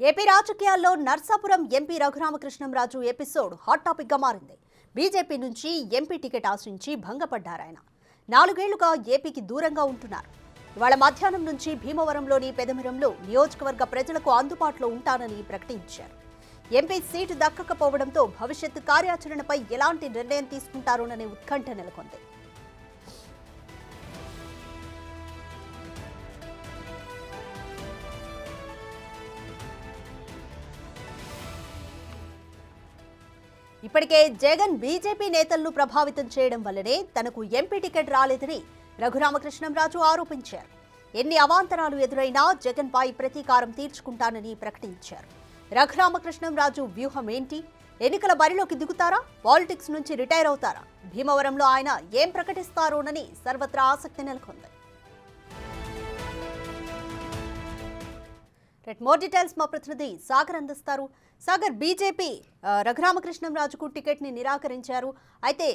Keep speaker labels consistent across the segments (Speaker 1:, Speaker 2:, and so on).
Speaker 1: AP రాజకీయాల్లో Narsapuram MP Raghurama Krishnam Raju episode hot topic గా మారింది. బీజేపీ నుంచి ఎంపీ టికెట్ ఆశించి భంగపడ్డారాయన. 4 ఏళ్లుగా ఏపీకి దూరంగా ఉంటున్నారు. ఇవాళ మధ్యాహ్నం నుంచి భీమవరంలోని పెదమిరంలో నియోజకవర్గ ప్రజలకు అందుబాటులో ఉంటానని ప్రకటించారు. ఎంపీ సీటు దక్కకపోవడంతో భవిష్యత్తు కార్యాచరణపై ఎలాంటి నిర్ణయం తీసుకుంటారోననే ఉత్కంఠ నెలకొంది. ఇప్పటికే జగన్ బీజేపీ నేతలను ప్రభావితం చేయడం వల్లనే తనకు ఎంపీ టికెట్ రాలేదని రఘురామకృష్ణంరాజు ఆరోపించారు. ఎన్ని అవాంతరాలు ఎదురైనా జగన్ పై ప్రతీకారం తీర్చుకుంటానని ప్రకటించారు. రఘురామకృష్ణంరాజు వ్యూహం ఏంటి? ఎన్నికల బరిలోకి దిగుతారా? పాలిటిక్స్ నుంచి రిటైర్ అవుతారా? భీమవరంలో ఆయన ఏం ప్రకటిస్తారోనని సర్వత్రా ఆసక్తి నెలకొంది. మోర్ డీటెయిల్స్ మా ప్రతినిధి సాగర్ అందిస్తారు. సాగర్, బీజేపీ రఘురామకృష్ణంరాజుకు టికెట్ ని నిరాకరించారు. అయితే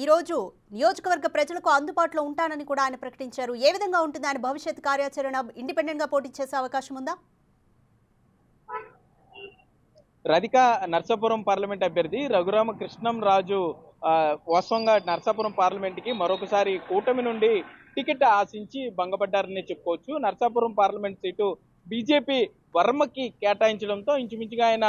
Speaker 1: ఈ రోజు నియోజకవర్గ ప్రజలకు అందుబాటులో ఉంటానని కూడా ఆయన ప్రకటించారు. ఏ విధంగా ఉంటుంది ఆయన భవిష్యత్ కార్యాచరణ? ఇండిపెండెంట్ గా పోటీ చేసే అవకాశం ఉందా?
Speaker 2: రాధిక, నర్సాపురం పార్లమెంట్ అభ్యర్థి రఘురామకృష్ణంరాజు వాస్తవంగా నర్సాపురం పార్లమెంట్ కి మరొకసారి కూటమి నుండి టికెట్ ఆశించి భంగపడ్డారని చెప్పుకోవచ్చు. నర్సాపురం పార్లమెంట్ సీటు బీజేపీ వర్మకి కేటాయించడంతో ఇంచుమించుగా ఆయన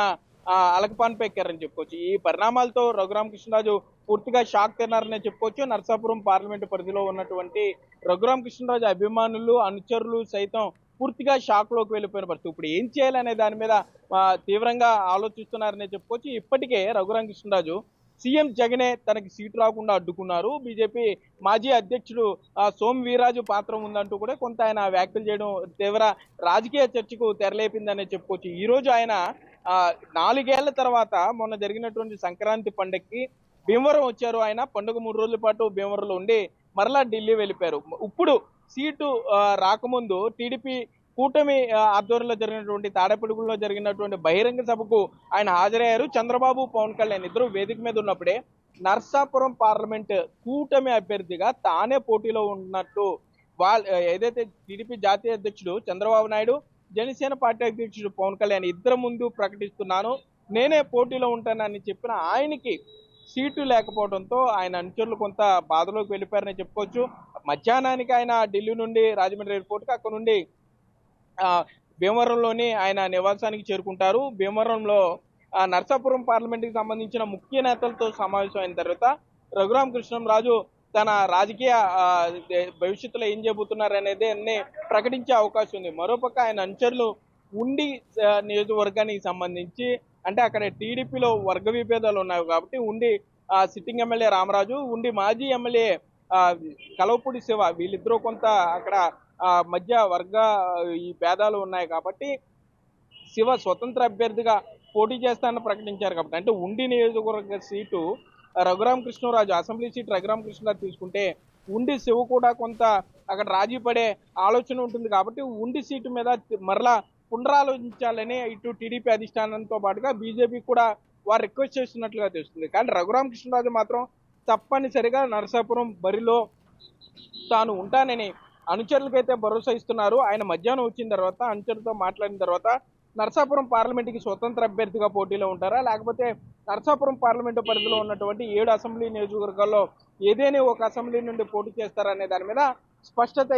Speaker 2: అలకపాన్పై ఎక్కారని చెప్పుకోవచ్చు. ఈ పరిణామాలతో రఘురామకృష్ణరాజు పూర్తిగా షాక్ తిన్నారని చెప్పుకోవచ్చు. నర్సాపురం పార్లమెంటు పరిధిలో ఉన్నటువంటి రఘురామకృష్ణరాజు అభిమానులు, అనుచరులు సైతం పూర్తిగా షాక్ లోకి వెళ్ళిపోయిన పరిస్థితి. ఇప్పుడు ఏం చేయాలనే దాని మీద తీవ్రంగా ఆలోచిస్తున్నారని చెప్పుకోవచ్చు. ఇప్పటికే రఘురామకృష్ణరాజు సీఎం జగనే తనకి సీటు రాకుండా అడ్డుకున్నారు. బీజేపీ మాజీ అధ్యక్షుడు సోము వీర్రాజు పాత్ర ఉందంటూ కూడా కొంత ఆయన వ్యాఖ్యలు చేయడం తీవ్ర రాజకీయ చర్చకు తెరలేపిందనే చెప్పుకోవచ్చు. ఈ రోజు ఆయన 4 ఏళ్ల తర్వాత మొన్న జరిగినటువంటి సంక్రాంతి పండుగకి భీమవరం వచ్చారు. ఆయన పండుగ 3 రోజుల పాటు భీమవరంలో ఉండి మరలా ఢిల్లీ వెళ్ళిపోయారు. ఇప్పుడు సీటు రాకముందు టీడీపీ కూటమి ఆధ్వర్యంలో జరిగినటువంటి తాడేపల్లిగూడలో జరిగినటువంటి బహిరంగ సభకు ఆయన హాజరయ్యారు. చంద్రబాబు, పవన్ కళ్యాణ్ ఇద్దరు వేదిక మీద ఉన్నప్పుడే నర్సాపురం పార్లమెంట్ కూటమి అభ్యర్థిగా తానే పోటీలో ఉన్నట్టు ఏదైతే టీడీపీ జాతీయ అధ్యక్షుడు చంద్రబాబు నాయుడు, జనసేన పార్టీ అధ్యక్షుడు పవన్ కళ్యాణ్ ఇద్దరు ముందు ప్రకటిస్తున్నాను, నేనే పోటీలో ఉంటానని చెప్పిన ఆయనకి సీటు లేకపోవడంతో ఆయన అనుచరులు కొంత బాధలోకి వెళ్ళిపోయారని చెప్పుకోవచ్చు. మధ్యాహ్నానికి ఆయన ఢిల్లీ నుండి రాజమండ్రి ఎయిర్పోర్ట్కి, అక్కడ నుండి భీమవరంలోని ఆయన నివాసానికి చేరుకుంటారు. భీమవరంలో నర్సాపురం పార్లమెంట్ కి సంబంధించిన ముఖ్య నేతలతో సమావేశం అయిన తర్వాత రఘురామకృష్ణంరాజు తన రాజకీయ భవిష్యత్తులో ఏం చేయబోతున్నారు అనేది అన్ని ప్రకటించే అవకాశం ఉంది. మరోపక్క ఆయన అనుచరులు ఉండి నియోజకవర్గానికి సంబంధించి, అంటే అక్కడ టీడీపీలో వర్గ విభేదాలు ఉన్నాయి కాబట్టి ఉండి సిట్టింగ్ ఎమ్మెల్యే రామరాజు, ఉండి మాజీ ఎమ్మెల్యే కలవపూడి శివ, వీళ్ళిద్దరూ కొంత అక్కడ మధ్య వర్గ ఈ భేదాలు ఉన్నాయి కాబట్టి శివ స్వతంత్ర అభ్యర్థిగా పోటీ చేస్తానని ప్రకటించారు. కాబట్టి అంటే ఉండి నియోజకవర్గ seat Raghurama Krishna Raju, assembly seat Raghurama Krishna Raju తీసుకుంటే ఉండి శివ కూడా కొంత అక్కడ రాజీ పడే ఆలోచన ఉంటుంది. కాబట్టి ఉండి సీటు మీద మరలా పునరాలోచించాలని ఇటు టీడీపీ అధిష్టానంతో పాటుగా బీజేపీ కూడా వారు రిక్వెస్ట్ చేస్తున్నట్లుగా తెలుస్తుంది. కానీ రఘురామకృష్ణరాజు మాత్రం తప్పనిసరిగా నరసాపురం బరిలో తాను ఉంటానని అనుచరులకైతే భరోసా ఇస్తున్నారు. ఆయన మధ్యాహ్నం వచ్చిన తర్వాత అనుచరులతో మాట్లాడిన తర్వాత నరసాపురం పార్లమెంట్కి స్వతంత్ర అభ్యర్థిగా పోటీలో ఉంటారా, లేకపోతే నరసాపురం పార్లమెంటు పరిధిలో ఉన్నటువంటి 7 అసెంబ్లీ నియోజకవర్గాల్లో ఏదైనా ఒక అసెంబ్లీ నుండి పోటీ చేస్తారా అనే దాని మీద స్పష్టత